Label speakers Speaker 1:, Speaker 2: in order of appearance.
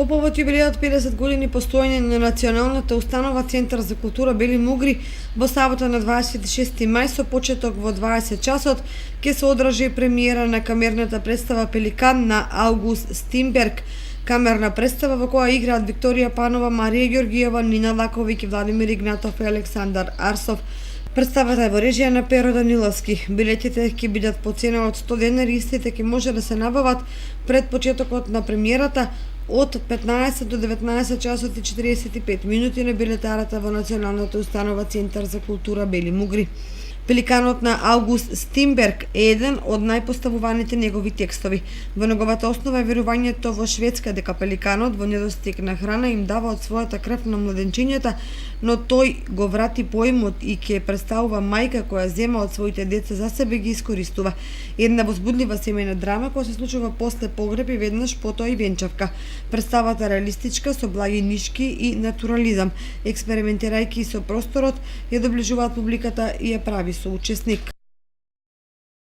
Speaker 1: По повод јубилејот 50 години постоење на Националната установа Центар за култура Бели Мугри, во сабота на 26 мај со почеток во 20 часот ќе се одржи премиера на камерната представа Пеликан на Аугуст Стинберг. Камерна представа во која играат Викторија Панова, Марија Ѓоргиева, Нина Лаковиќ, Владимир Игнатов и Александар Арсов. Представата е во режија на Перо Даниловски. Билетите ќе бидат по цена од 100 денари, истите ќе може да се набават пред почетокот на премиерата од 15 до 19 часот и 45 минути на билетарата во Националната установа Центар за култура Бели Мугри. Пеликанот на Аугуст Стинберг е еден од најпоставуваните негови текстови. Во неговата основа е верувањето во Шведска дека пеликанот во недостиг на храна им дава од својата крв на младенчињата, но тој го врати поимот и ќе представува мајка која зема од своите деца за себе ги искористува. Една возбудлива семејна драма која се случува после погреб и веднаш потоа и венчавка. Представата реалистичка со благи нишки и натурализам. Експериментирајќи со просторот, ја доближуваат публиката и ја прави соучесник.